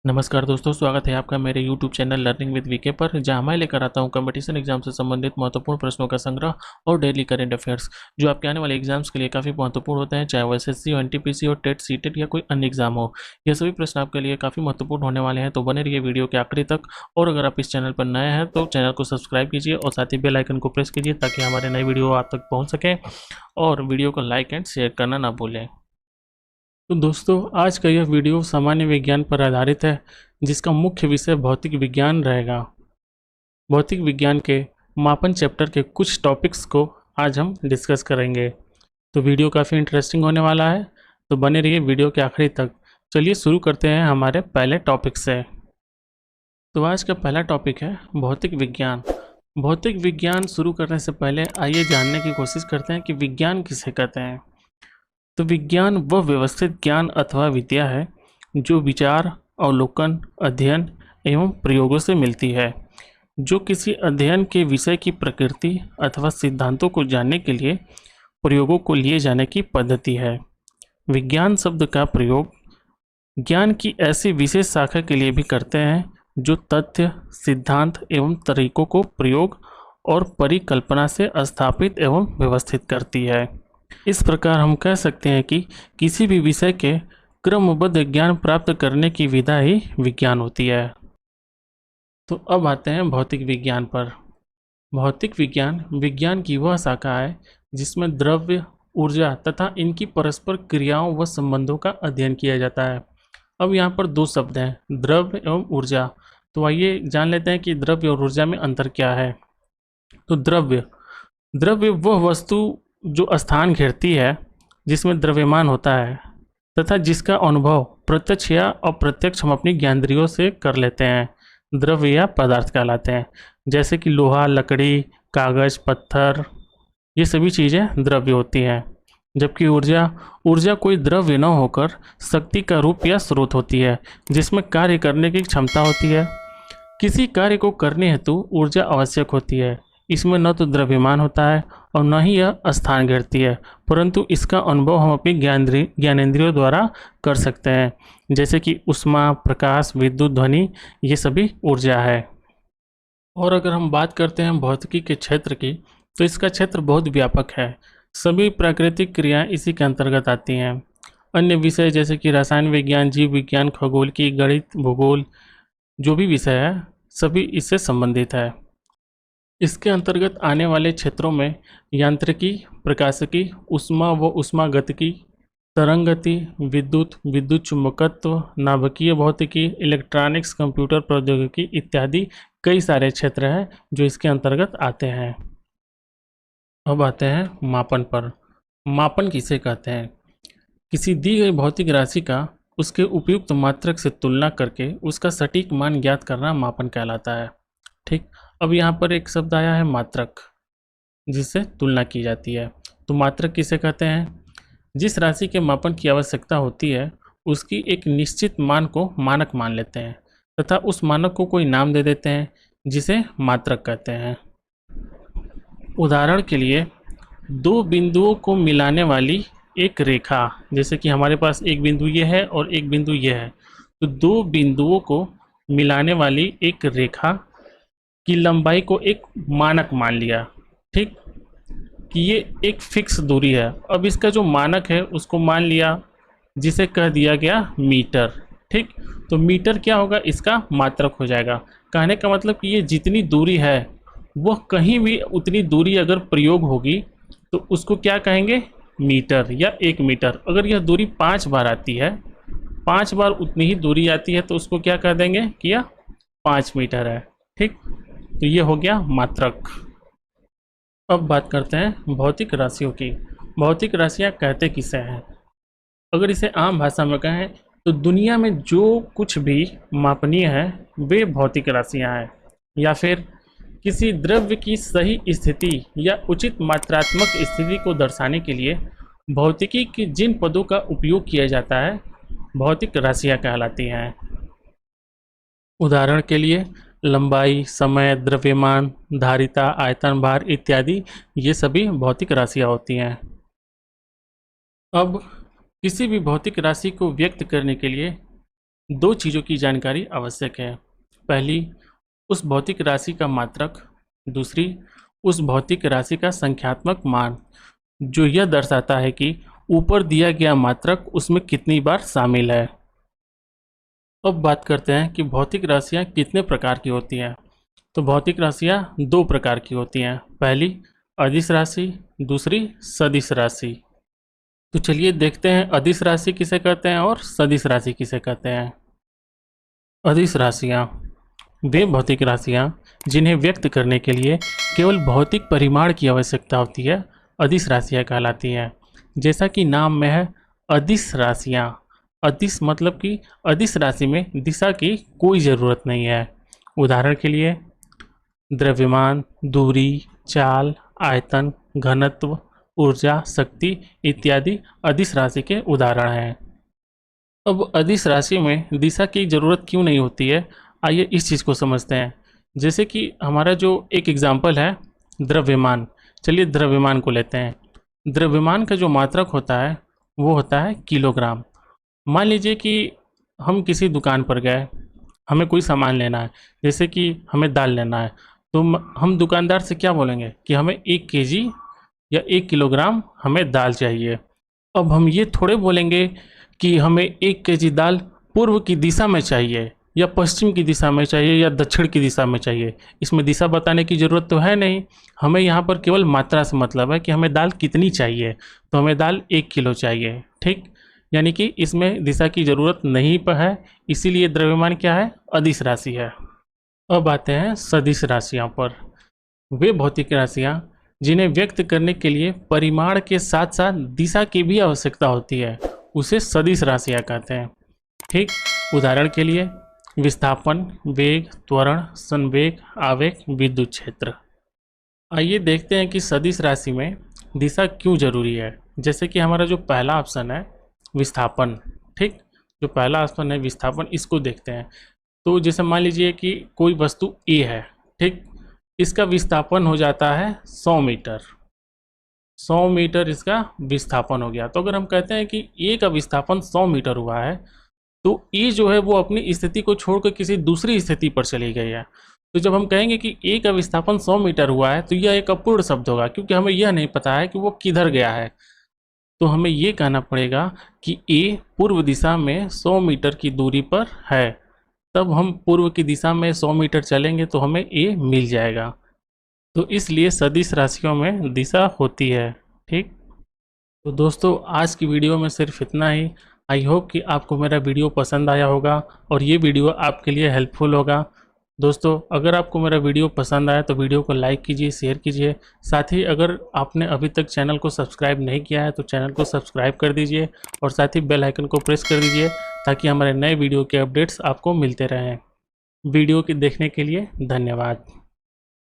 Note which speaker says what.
Speaker 1: नमस्कार दोस्तों, स्वागत है आपका मेरे YouTube channel learning with VK पर, जहां मैं लेकर आता हूं कंपटीशन एग्जाम से संबंधित महत्वपूर्ण प्रश्नों का संग्रह और डेली करंट अफेयर्स जो आपके आने वाले एग्जाम्स के लिए काफ़ी महत्वपूर्ण होते हैं, चाहे वो एसएससी हो, एनटीपीसी हो, टेट, सीटेट या कोई अन्य एग्जाम हो। यह सभी प्रश्न आपके लिए काफ़ी महत्वपूर्ण होने वाले हैं, तो बने रहिए वीडियो के आखिरी तक। और अगर आप इस चैनल पर नए हैं तो चैनल को सब्सक्राइब कीजिए और साथ ही बेल आइकन को प्रेस कीजिए ताकि हमारे नए वीडियो आप तक पहुँच सकें, और वीडियो को लाइक एंड शेयर करना ना भूलें। तो दोस्तों, आज का यह वीडियो सामान्य विज्ञान पर आधारित है, जिसका मुख्य विषय भौतिक विज्ञान रहेगा। भौतिक विज्ञान के मापन चैप्टर के कुछ टॉपिक्स को आज हम डिस्कस करेंगे। तो वीडियो काफ़ी इंटरेस्टिंग होने वाला है, तो बने रहिए वीडियो के आखिरी तक। चलिए शुरू करते हैं हमारे पहले टॉपिक से। तो आज का पहला टॉपिक है भौतिक विज्ञान। भौतिक विज्ञान शुरू करने से पहले आइए जानने की कोशिश करते हैं कि विज्ञान किसे कहते हैं। तो विज्ञान वह व्यवस्थित ज्ञान अथवा विद्या है जो विचार, अवलोकन, अध्ययन एवं प्रयोगों से मिलती है, जो किसी अध्ययन के विषय की प्रकृति अथवा सिद्धांतों को जानने के लिए प्रयोगों को लिए जाने की पद्धति है। विज्ञान शब्द का प्रयोग ज्ञान की ऐसी विशेष शाखा के लिए भी करते हैं जो तथ्य, सिद्धांत एवं तरीकों को प्रयोग और परिकल्पना से स्थापित एवं व्यवस्थित करती है। इस प्रकार हम कह सकते हैं कि किसी भी विषय के क्रमबद्ध ज्ञान प्राप्त करने की विधा ही विज्ञान होती है। तो अब आते हैं भौतिक विज्ञान पर। भौतिक विज्ञान विज्ञान की वह शाखा है जिसमें द्रव्य, ऊर्जा तथा इनकी परस्पर क्रियाओं व संबंधों का अध्ययन किया जाता है। अब यहाँ पर दो शब्द हैं, द्रव्य एवं ऊर्जा। तो आइए जान लेते हैं कि द्रव्य और ऊर्जा में अंतर क्या है। तो द्रव्य वह वस्तु जो स्थान घेरती है, जिसमें द्रव्यमान होता है तथा जिसका अनुभव प्रत्यक्ष या अप्रत्यक्ष हम अपनी ज्ञानेंद्रियों से कर लेते हैं, द्रव्य या पदार्थ कहलाते हैं। जैसे कि लोहा, लकड़ी, कागज, पत्थर, ये सभी चीज़ें द्रव्य होती हैं। जबकि ऊर्जा कोई द्रव्य न होकर शक्ति का रूप या स्रोत होती है, जिसमें कार्य करने की क्षमता होती है। किसी कार्य को करने हेतु ऊर्जा आवश्यक होती है। इसमें न तो द्रव्यमान होता है और न ही यह स्थान घेरती है, परंतु इसका अनुभव हम अपनी ज्ञानेंद्रियों द्वारा कर सकते हैं। जैसे कि ऊष्मा, प्रकाश, विद्युत, ध्वनि, ये सभी ऊर्जा है। और अगर हम बात करते हैं भौतिकी के क्षेत्र की, तो इसका क्षेत्र बहुत व्यापक है। सभी प्राकृतिक क्रियाएं इसी के अंतर्गत आती हैं। अन्य विषय जैसे कि रसायन विज्ञान, जीव विज्ञान, खगोलिकी, गणित, भूगोल, जो भी विषय है सभी इससे संबंधित है। इसके अंतर्गत आने वाले क्षेत्रों में यांत्रिकी, प्रकाशिकी, ऊष्मा व ऊष्मागतिकी, तरंगति, विद्युत चुंबकत्व, नाभिकीय भौतिकी, इलेक्ट्रॉनिक्स, कंप्यूटर प्रौद्योगिकी इत्यादि कई सारे क्षेत्र हैं जो इसके अंतर्गत आते हैं। अब आते हैं मापन पर। मापन किसे कहते हैं? किसी दी गई भौतिक राशि का उसके उपयुक्त मात्रक से तुलना करके उसका सटीक मान ज्ञात करना मापन कहलाता है। ठीक, अब यहाँ पर एक शब्द आया है मात्रक, जिससे तुलना की जाती है। तो मात्रक किसे कहते हैं? जिस राशि के मापन की आवश्यकता होती है उसकी एक निश्चित मान को मानक मान लेते हैं तथा उस मानक को कोई नाम दे देते हैं, जिसे मात्रक कहते हैं। उदाहरण के लिए, दो बिंदुओं को मिलाने वाली एक रेखा, जैसे कि हमारे पास एक बिंदु ये है और एक बिंदु ये है, तो दो बिंदुओं को मिलाने वाली एक रेखा की लंबाई को एक मानक मान लिया। ठीक, कि ये एक फिक्स दूरी है। अब इसका जो मानक है उसको मान लिया, जिसे कह दिया गया मीटर। ठीक, तो मीटर क्या होगा? इसका मात्रक हो जाएगा। कहने का मतलब कि ये जितनी दूरी है वह कहीं भी उतनी दूरी अगर प्रयोग होगी तो उसको क्या कहेंगे? मीटर या 1 मीटर। अगर यह दूरी 5 बार आती है, 5 बार उतनी ही दूरी आती है, तो उसको क्या कह देंगे कि यह 5 मीटर है। ठीक, तो ये हो गया मात्रक। अब बात करते हैं भौतिक राशियों की। भौतिक राशियाँ कहते किसे हैं? अगर इसे आम भाषा में कहें तो दुनिया में जो कुछ भी मापनीय है वे भौतिक राशियाँ हैं, या फिर किसी द्रव्य की सही स्थिति या उचित मात्रात्मक स्थिति को दर्शाने के लिए भौतिकी के जिन पदों का उपयोग किया जाता है भौतिक राशियाँ कहलाती हैं। उदाहरण के लिए लंबाई, समय, द्रव्यमान, धारिता, आयतन, भार इत्यादि ये सभी भौतिक राशियाँ होती हैं। अब किसी भी भौतिक राशि को व्यक्त करने के लिए दो चीज़ों की जानकारी आवश्यक है। पहली, उस भौतिक राशि का मात्रक, दूसरी उस भौतिक राशि का संख्यात्मक मान, जो यह दर्शाता है कि ऊपर दिया गया मात्रक उसमें कितनी बार शामिल है। अब बात करते हैं कि भौतिक राशियाँ कितने प्रकार की होती हैं। तो भौतिक राशियाँ दो प्रकार की होती हैं। पहली अदिश राशि, दूसरी सदिश राशि। तो चलिए देखते हैं अदिश राशि किसे कहते हैं और सदिश राशि किसे कहते हैं। अदिश राशियाँ वे भौतिक राशियाँ जिन्हें व्यक्त करने के लिए केवल भौतिक परिमाण की आवश्यकता होती है, अदिश राशियाँ कहलाती हैं। जैसा कि नाम में है अदिश राशियाँ, अदिश मतलब कि अदिश राशि में दिशा की कोई ज़रूरत नहीं है। उदाहरण के लिए द्रव्यमान, दूरी, चाल, आयतन, घनत्व, ऊर्जा, शक्ति इत्यादि अदिश राशि के उदाहरण हैं। अब अदिश राशि में दिशा की ज़रूरत क्यों नहीं होती है, आइए इस चीज़ को समझते हैं। जैसे कि हमारा जो एक एग्जाम्पल है द्रव्यमान, चलिए द्रव्यमान को लेते हैं। द्रव्यमान का जो मात्रक होता है वो होता है किलोग्राम। मान लीजिए कि हम किसी दुकान पर गए, हमें कोई सामान लेना है, जैसे कि हमें दाल लेना है, तो हम दुकानदार से क्या बोलेंगे कि हमें 1 केजी या 1 किलोग्राम हमें दाल चाहिए। अब हम ये थोड़े बोलेंगे कि हमें 1 केजी दाल पूर्व की दिशा में चाहिए या पश्चिम की दिशा में चाहिए या दक्षिण की दिशा में चाहिए। इसमें दिशा बताने की ज़रूरत तो है नहीं, हमें यहाँ पर केवल मात्रा से मतलब है कि हमें दाल कितनी चाहिए, तो हमें दाल 1 किलो चाहिए, ठीक। यानी कि इसमें दिशा की ज़रूरत नहीं है, इसीलिए द्रव्यमान क्या है, अदिश राशि है। अब आते हैं सदिश राशियाँ पर। वे भौतिक राशियाँ जिन्हें व्यक्त करने के लिए परिमाण के साथ साथ दिशा की भी आवश्यकता होती है, उसे सदिश राशियाँ कहते हैं, ठीक। उदाहरण के लिए विस्थापन, वेग, त्वरण, संवेग, आवेग, विद्युत क्षेत्र। आइए देखते हैं कि सदिश राशि में दिशा क्यों जरूरी है। जैसे कि हमारा जो पहला ऑप्शन है विस्थापन, ठीक, जो पहला ऑप्शन है विस्थापन, इसको देखते हैं। तो जैसे मान लीजिए कि कोई वस्तु ए है, ठीक, इसका विस्थापन हो जाता है 100 मीटर, 100 मीटर इसका विस्थापन हो गया। तो अगर हम कहते हैं कि ए का विस्थापन 100 मीटर हुआ है, तो ए जो है वो अपनी स्थिति को छोड़कर किसी दूसरी स्थिति पर चली गई है। तो जब हम कहेंगे कि ए का विस्थापन 100 मीटर हुआ है, तो यह एक अपूर्ण शब्द होगा, क्योंकि हमें यह नहीं पता है कि वो किधर गया है। तो हमें ये कहना पड़ेगा कि ए पूर्व दिशा में 100 मीटर की दूरी पर है। तब हम पूर्व की दिशा में 100 मीटर चलेंगे तो हमें ए मिल जाएगा। तो इसलिए सदिश राशियों में दिशा होती है, ठीक। तो दोस्तों आज की वीडियो में सिर्फ इतना ही। आई होप कि आपको मेरा वीडियो पसंद आया होगा और ये वीडियो आपके लिए हेल्पफुल होगा। दोस्तों अगर आपको मेरा वीडियो पसंद आया तो वीडियो को लाइक कीजिए, शेयर कीजिए। साथ ही अगर आपने अभी तक चैनल को सब्सक्राइब नहीं किया है तो चैनल को सब्सक्राइब कर दीजिए और साथ ही बेल आइकन को प्रेस कर दीजिए, ताकि हमारे नए वीडियो के अपडेट्स आपको मिलते रहें। वीडियो के देखने के लिए धन्यवाद।